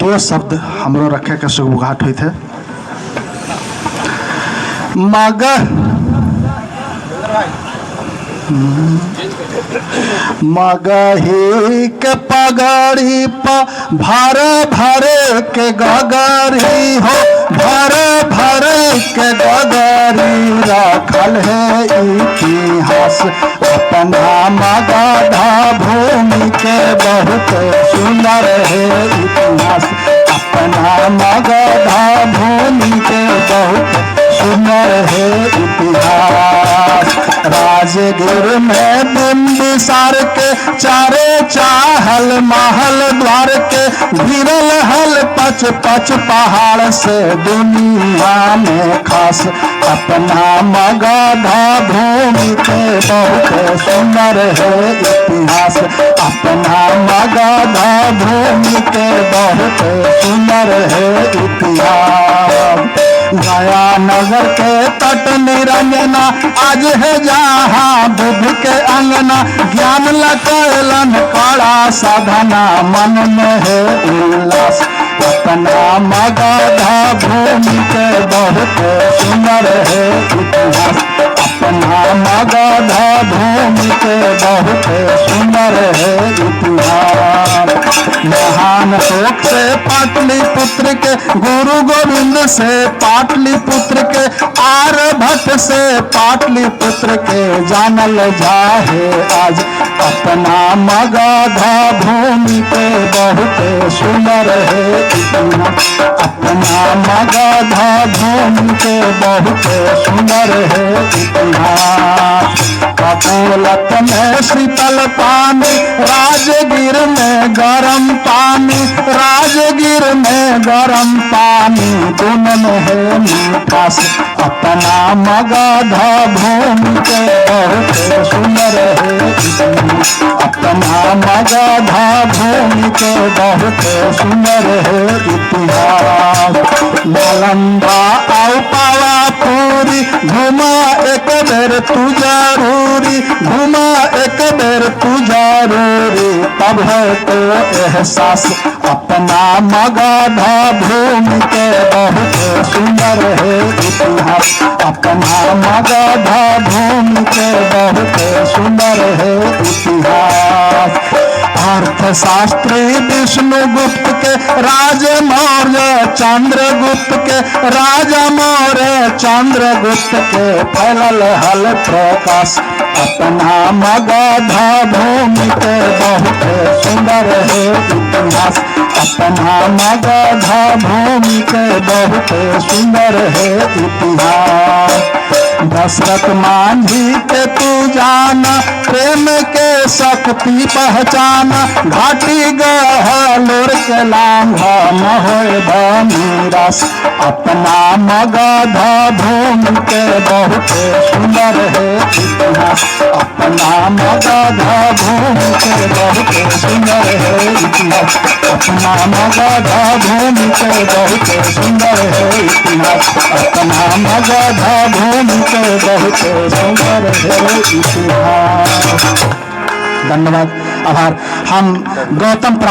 दो शब्द हमरो रखे के सुगबुघाट होते मग मगही के पगड़ी पर भर भर के गगरी हो, भर भर के गगरी रखल है इतिहास अपना मगधा भूमि के बहुत सुंदर है इतिहास अपना मगधा भूमि के बहुत सुंदर है इतिहास। राजगीर में बिंबिसार के चारे चाहल महल द्वार के गिरल हल पच पच पहाड़ से दुनिया में खास अपना मगधा भूमि के बहुत सुंदर है इतिहास अपना मगधा भूमि के बहुत सुंदर है इतिहास। गया नगर के तट निरंजना आज है जहाँ बुद्ध के अंगना ज्ञान लकलन कड़ा साधना मन में है उल्लास अपना मगधा भूमि के बहुत सुंदर है इतिहास अपना मगधा भूमि के बहुत सुंदर है इतिहास। महान शोक से पाटलिपुत्र के गुरु गोविंद से पाटलिपुत्र के आर्यभट्ट से पाटलिपुत्र के जानल जाहे आज अपना मगधा भूमि के बहुत सुंदर है इतिहास अपना मगधा भूमि के बहुत सुंदर है इतिहास। कपूलत में शीतल पानी राजगीर में गरम पानी राजगीर में गरम पानी दोनों में है मिठास अपना मगधा भूमि के बहुत सुंदर है इतिहास अपना मगधा भूमि के बहुत सुंदर है इतिहास। नालंदा और पावापुरी घुमा एक बेर तू जरूरी घुमा एक बेर तू जरूरी तब है तो एहसास अपना मगधा भूमि के बहुत सुंदर है इतिहास अपना मगधा भूमि के बहुत सुंदर है इतिहास। अर्थशास्त्री विष्णुगुप्त के राजा मौर्य चंद्रगुप्त के राजा मौर्य चंद्रगुप्त के फैलल हल प्रकाश अपना मगधा भूमि के बहुत सुंदर है इतिहास अपना मगधा भूमि के बहुत सुंदर है इतिहास। दशरथ मांझी के तू जाना प्रेम के शक्ति पहचाना घाटी गहलोर के लांघा न होए निराश अपना मगधा भूमि के बहुत सुंदर है इतिहास अपना मगधा भूमि के बहुत सुंदर है इतिहास अपना मगधा भूमि के बहुत सुंदर है इतिहास अपना मगधा भूमि के बहुत सुंदर है इतिहास। धन्यवाद आभार। हम गौतम